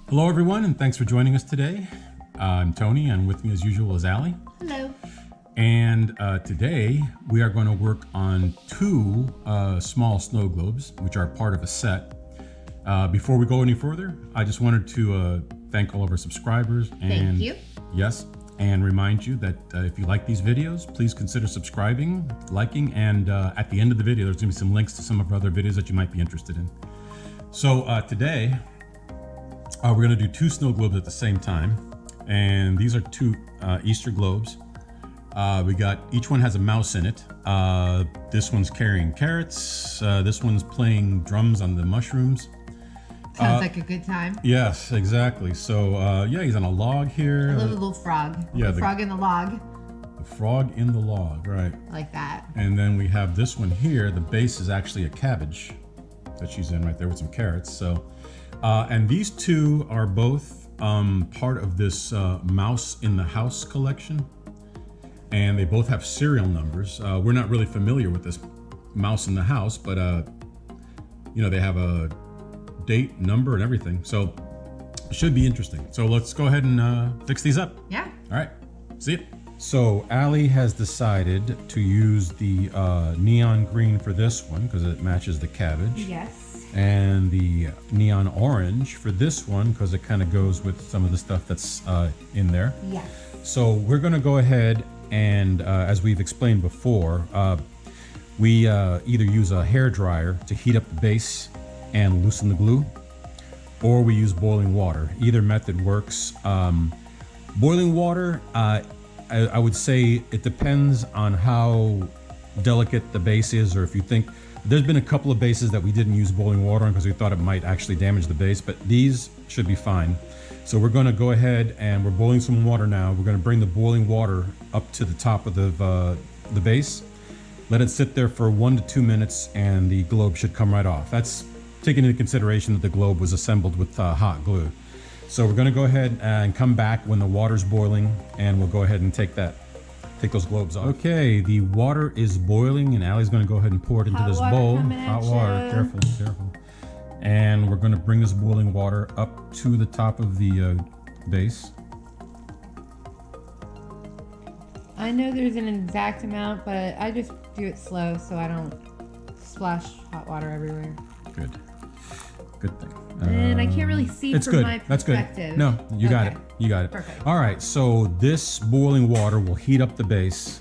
Hello everyone, and thanks for joining us today. I'm Tony, and with me as usual is Allie. Hello. And today we are going to work on two small snow globes, which are part of a set. Before we go any further, I just wanted to thank all of our subscribers. And Thank you. Yes, and remind you that if you like these videos, please consider subscribing, liking, and at the end of the video, there's going to be some links to some of our other videos that you might be interested in. So today, we're going to do two snow globes at the same time, and these are two Easter globes. We got, each one has a mouse in it. This one's carrying carrots. This one's playing drums on the mushrooms. Sounds like a good time. Yes, exactly. So yeah, he's on a log here. I love the little frog. Yeah, the frog in the log. The frog in the log, right. Like that. And then we have this one here. The base is actually a cabbage that she's in right there with some carrots. So. And these two are both part of this Mouse in the House collection, and they both have serial numbers. We're not really familiar with this Mouse in the House, but you know, they have a date, number, and everything, so it should be interesting. So let's go ahead and fix these up. Yeah. All right, see it. So Allie has decided to use the neon green for this one because it matches the cabbage. Yes. And the neon orange for this one because it kind of goes with some of the stuff that's in there. Yeah. So we're going to go ahead and, as we've explained before, we either use a hair dryer to heat up the base and loosen the glue, or we use boiling water. Either method works. Boiling water, I would say it depends on how delicate the base is, or if you think. There's been a couple of bases that we didn't use boiling water on because we thought it might actually damage the base, but these should be fine. So we're going to go ahead and we're boiling some water now. We're going to bring the boiling water up to the top of the base. Let it sit there for 1 to 2 minutes and the globe should come right off. That's taking into consideration that the globe was assembled with hot glue. So we're going to go ahead and come back when the water's boiling, and we'll go ahead and take those globes off. Okay, the water is boiling, and Allie's going to go ahead and pour it into this bowl. Hot water, careful, careful. And we're going to bring this boiling water up to the top of the base. I know there's an exact amount, but I just do it slow so I don't splash hot water everywhere. Good. Good thing. And I can't really see it's from good. my That's perspective. good. No, you got it. You got it. Perfect. All right, so this boiling water will heat up the base,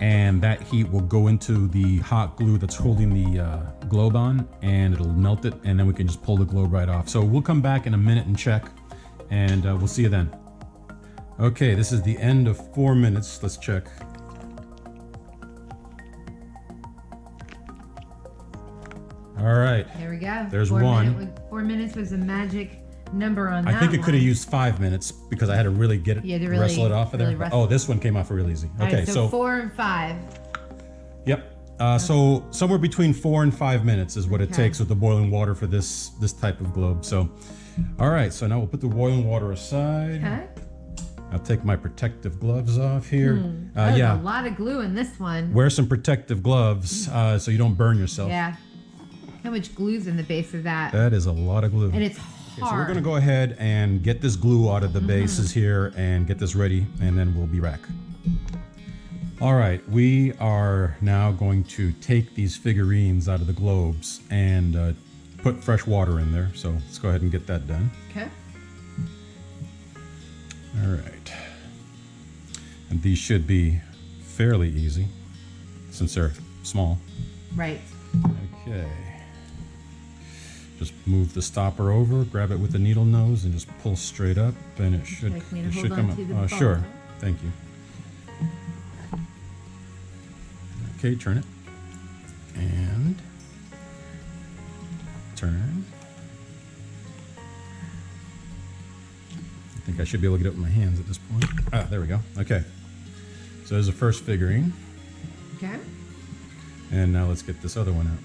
and that heat will go into the hot glue that's holding the globe on, and it'll melt it, and then we can just pull the globe right off. So we'll come back in a minute and check, and we'll see you then. Okay, this is the end of 4 minutes. Let's check. All right. There we go. There's one. 4 minutes was a magic number on that I think it could have one. used 5 minutes because I had to really get it, You had to really- wrestle it off of there. really Oh, this one came off real easy. All Okay, right, so 4 and 5. yep. So somewhere between 4 and 5 minutes is what it Okay. takes with the boiling water for this type of globe. So, all right. So now we'll put the boiling water aside. Okay. I'll take my protective gloves off here. There's Yeah. a lot of glue in this one. Wear some protective gloves so you don't burn yourself. Yeah. How much glue's in the base of that? That is a lot of glue. And it's Okay, hard. so we're going to go ahead and get this glue out of the bases here and get this ready, and then we'll be back. All right, we are now going to take these figurines out of the globes and put fresh water in there. So let's go ahead and get that done. Okay. All right. And these should be fairly easy since they're small. Right. Okay. Just move the stopper over, grab it with the needle nose, and just pull straight up, and it should, Like me to it hold should come on up. to the Sure. ball. Thank you. Okay, turn it. And turn. I think I should be able to get it with my hands at this point. Ah, there we go. Okay. So there's the first figurine. Okay. And now let's get this other one out.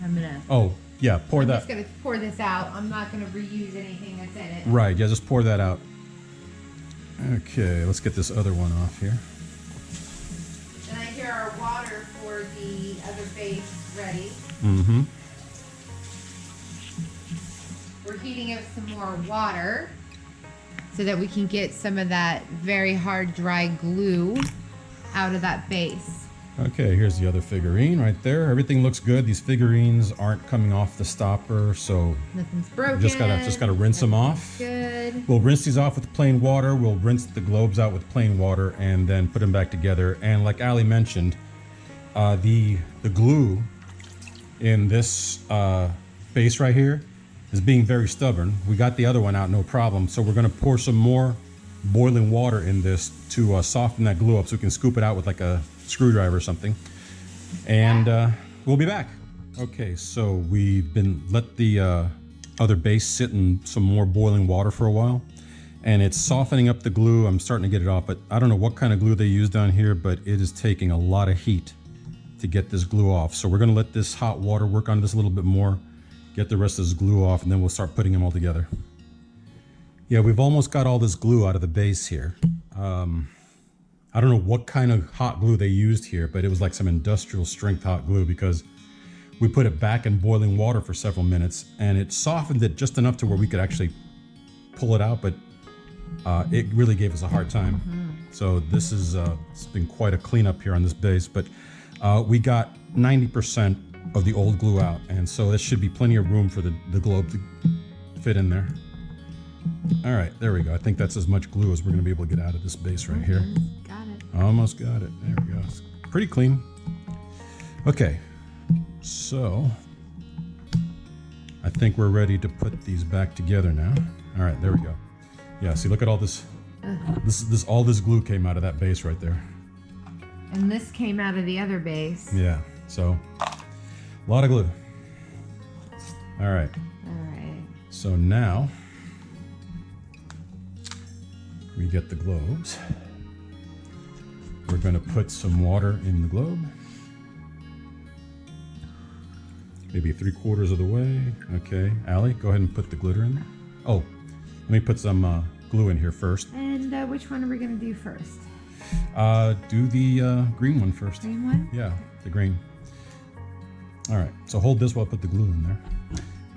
I'm gonna. Oh, yeah, pour I'm that. just gonna pour this out. I'm not gonna reuse anything that's in it. Right, yeah, just pour that out. Okay, let's get this other one off here. And I hear our water for the other base ready. Mm-hmm. We're heating up some more water so that we can get some of that very hard, dry glue out of that base. Okay, here's the other figurine right there. Everything looks good. These figurines aren't coming off the stopper, so nothing's broken. Just gotta rinse them off. Good. We'll rinse these off with plain water. We'll rinse the globes out with plain water and then put them back together. And like Ali mentioned, the glue in this base right here is being very stubborn. We got the other one out, no problem. So we're gonna pour some more boiling water in this to soften that glue up so we can scoop it out with like a screwdriver or something. And we'll be back. Okay, so we've been let the other base sit in some more boiling water for a while, and it's softening up the glue. I'm starting to get it off, but I don't know what kind of glue they use down here, but it is taking a lot of heat to get this glue off. So we're gonna let this hot water work on this a little bit more, get the rest of this glue off, and then we'll start putting them all together. Yeah, we've almost got all this glue out of the base here. I don't know what kind of hot glue they used here, but it was like some industrial strength hot glue because we put it back in boiling water for several minutes and it softened it just enough to where we could actually pull it out, but it really gave us a hard time. So this is, it's been quite a cleanup here on this base, but we got 90% of the old glue out, and so there should be plenty of room for the globe to fit in there. All right, there we go. I think that's as much glue as we're gonna be able to get out of this base right here. Got it. Almost got it. There we go. It's pretty clean. Okay, so I think we're ready to put these back together now. All right, there we go. Yeah, see, look at all this. All this glue came out of that base right there. And this came out of the other base. Yeah, so a lot of glue. All right. All right. So now we get the globes. We're going to put some water in the globe. Maybe 3/4 of the way. Okay, Ali, go ahead and put the glitter in there. Oh, let me put some glue in here first. And which one are we going to do first? Do the green one first. Green one? Yeah, the green. All right, so hold this while I put the glue in there.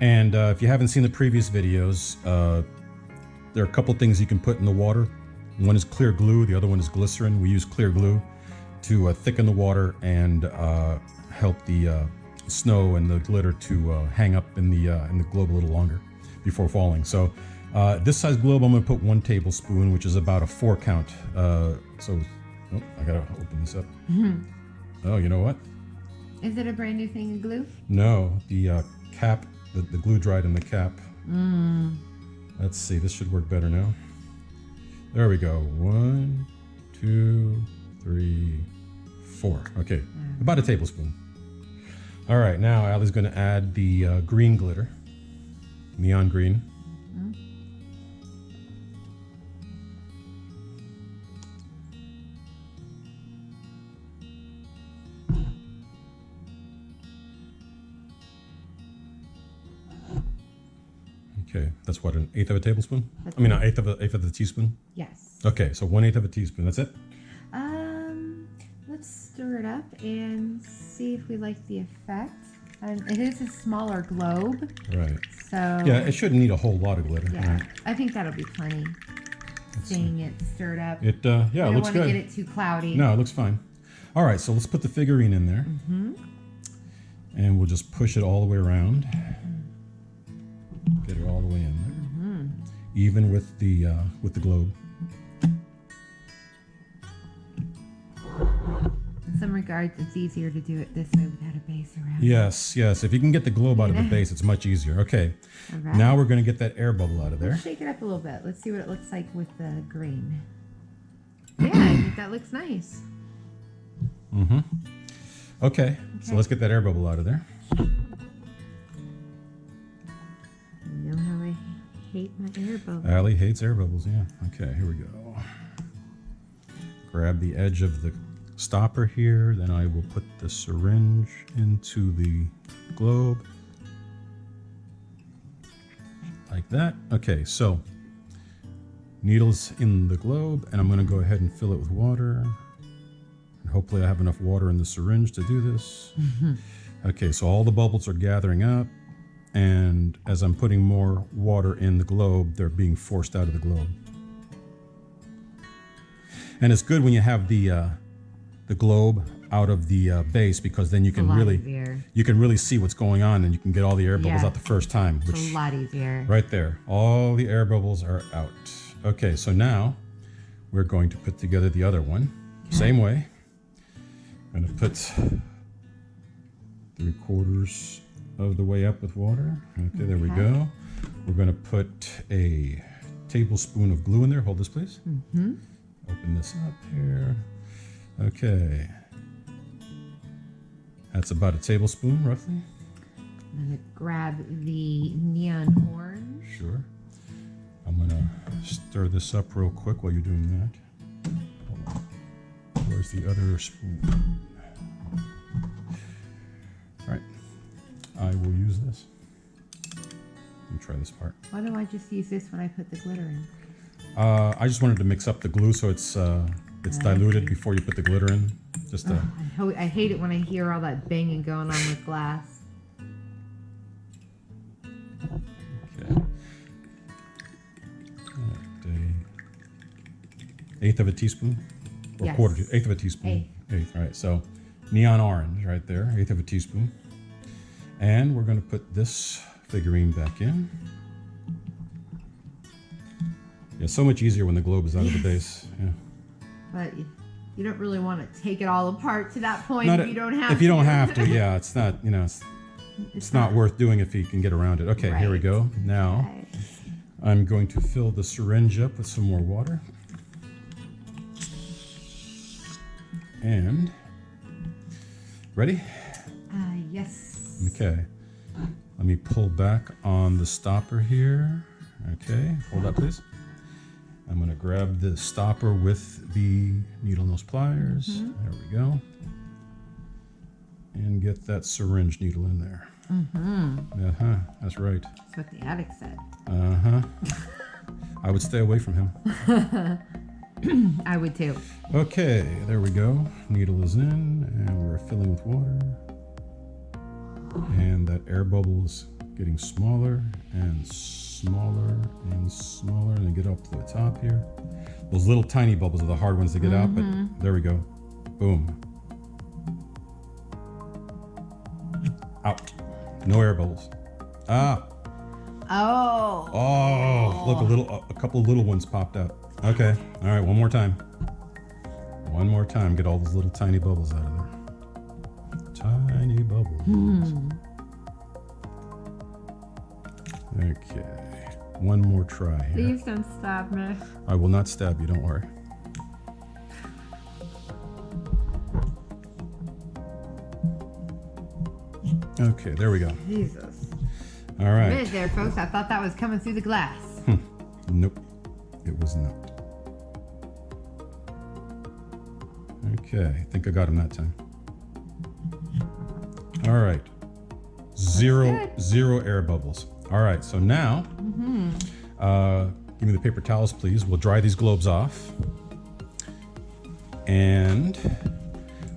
And if you haven't seen the previous videos, there are a couple things you can put in the water. One is clear glue, the other one is glycerin. We use clear glue to thicken the water and help the snow and the glitter to hang up in the globe a little longer before falling. So this size globe, I'm going to put 1 tablespoon, which is about a 4 count. So, oh, I gotta open this up. Oh, you know what? Is it a brand new thing of glue? No, the cap, the glue dried in the cap. Let's see, this should work better now. There we go. 1, 2, 3, 4. Okay, about a tablespoon. All right, now Allie's going to add the green glitter, neon green. Okay, that's what, 1/8 of a tablespoon? I mean, an eighth of a teaspoon? Yes. Okay, so 1/8 of a teaspoon, that's it? Let's stir it up and see if we like the effect. It is a smaller globe. Right. So. Yeah, it shouldn't need a whole lot of glitter. Yeah, Right. I think that'll be plenty. Seeing it stirred up. It, yeah, it looks good. I don't want to get it too cloudy. No, it looks fine. All right, so let's put the figurine in there. And we'll just push it all the way around. Get it all the way in there. Even with the globe. In some regards, it's easier to do it this way without a base around. Yes, yes. If you can get the globe out of the base, it's much easier. Okay. All right. Now we're going to get that air bubble out of there. Let's shake it up a little bit. Let's see what it looks like with the green. Yeah, I think that looks nice. Okay, so let's get that air bubble out of there. You know how I hate my air bubble. Allie hates air bubbles, yeah. Okay, here we go. Grab the edge of the stopper here, then I will put the syringe into the globe. Like that. Okay, so needles in the globe, and I'm going to go ahead and fill it with water. And hopefully I have enough water in the syringe to do this. Okay, so all the bubbles are gathering up. And as I'm putting more water in the globe, they're being forced out of the globe. And it's good when you have the globe out of the base, because then you can really see what's going on, and you can get all the air bubbles out the first time. Which, it's a lot easier. Right there. All the air bubbles are out. Okay, so now we're going to put together the other one. Okay. Same way. I'm going to put 3/4 of the way up with water. Okay, there we go. We're going to put a tablespoon of glue in there. Hold this, please. Mm-hmm. Open this up here. Okay. That's about a tablespoon, roughly. I'm going to grab the neon orange. Sure. I'm going to stir this up real quick while you're doing that. Hold on. Where's the other spoon? All right. I will use this. Let me try this part. Why don't I just use this when I put the glitter in? I just wanted to mix up the glue so it's diluted before you put the glitter in. Just I hate it when I hear all that banging going on with glass. Okay. Eighth of a teaspoon? Or yes. Eighth of a teaspoon. Eighth. All right. So neon orange right there. Eighth of a teaspoon. And we're going to put this figurine back in. Yeah, so much easier when the globe is out of the base. Yeah. But you don't really want to take it all apart to that point if you don't have to. If you don't have to, yeah, it's not, it's not worth doing if you can get around it. Okay, Here we go. Now, I'm going to fill the syringe up with some more water. And, ready? Yes. Okay. Let me pull back on the stopper here. Okay, hold up, please. I'm going to grab the stopper with the needle nose pliers. Mm-hmm. There we go. And get that syringe needle in there. Mm-hmm. Uh-huh, that's right. That's what the addict said. Uh-huh. I would stay away from him. I would too. Okay, there we go. Needle is in, and we're filling with water. And that air bubble is getting smaller and smaller and smaller, and they get up to the top here. Those little tiny bubbles are the hard ones to get out, but there we go. Boom. Out. No air bubbles. Ah. Oh. Oh, look, a couple of little ones popped out. Okay. All right, one more time. One more time. Get all those little tiny bubbles out of there. Tiny bubbles. Okay. One more try here. Please don't stab me. I will not stab you, don't worry. Okay, there we go. Jesus. All right. A minute there, folks. I thought that was coming through the glass. Nope, it was not. Okay, I think I got him that time. All right. Zero air bubbles. All right, so now, give me the paper towels, please. We'll dry these globes off. And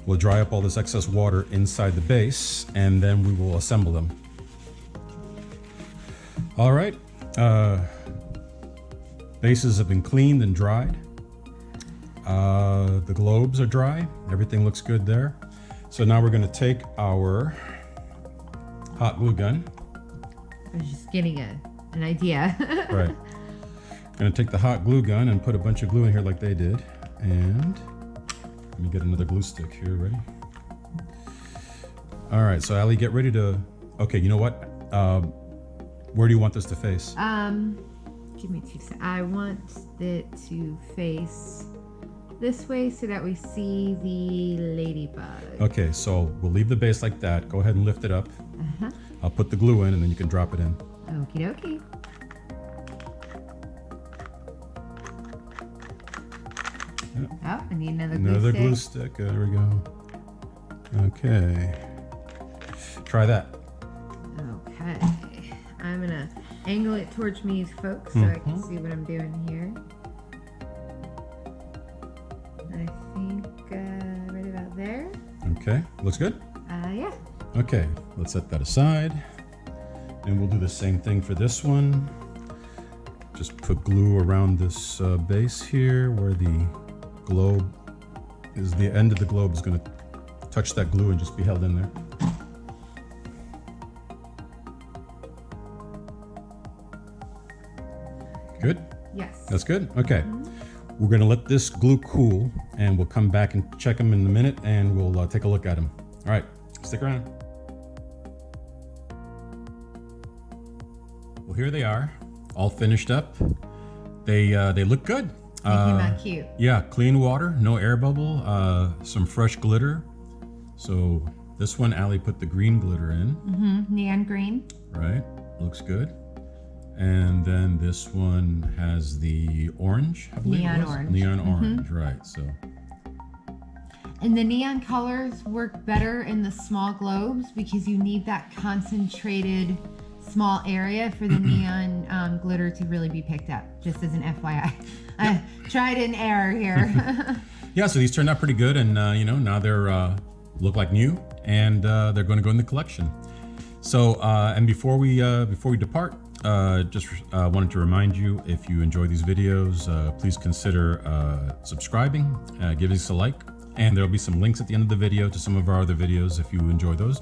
we'll dry up all this excess water inside the base, and then we will assemble them. All right. Bases have been cleaned and dried. The globes are dry. Everything looks good there. So now we're going to take our hot glue gun. I was just getting an idea. Right. Going to take the hot glue gun and put a bunch of glue in here like they did. And let me get another glue stick here. Ready? All right. So Allie, get ready to. Okay. You know what? Where do you want this to face? Give me 2 seconds. I want it to face this way so that we see the ladybug. Okay, so we'll leave the base like that. Go ahead and lift it up. I'll put the glue in, and then you can drop it in. Okie dokie. Oh, I need another glue stick. There we go. Okay. Try that. Okay. I'm going to angle it towards me, folks, so I can see what I'm doing here. I think right about there. Okay. Looks good? Yeah. Okay. Let's set that aside. And we'll do the same thing for this one. Just put glue around this base here where the globe is. The end of the globe is going to touch that glue and just be held in there. Good? Yes. That's good? Okay. We're going to let this glue cool and we'll come back and check them in a minute and we'll take a look at them. All right, stick around. Well, here they are, all finished up. They look good. They came out cute. Yeah, clean water, no air bubble, some fresh glitter. So this one, Allie put the green glitter in. Neon green. Right, looks good. And then this one has the orange, I believe. Neon orange. Neon orange, right, so. And the neon colors work better in the small globes because you need that concentrated small area for the neon glitter to really be picked up, just as an FYI. I tried an error here. Yeah, so these turned out pretty good, and you know, now they're look like new, and they're going to go in the collection. So, and before we depart, just wanted to remind you, if you enjoy these videos, please consider subscribing, giving us a like, and there'll be some links at the end of the video to some of our other videos if you enjoy those.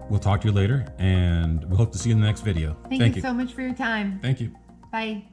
We'll talk to you later, and we hope to see you in the next video. Thank you so much for your time. Thank you. Bye.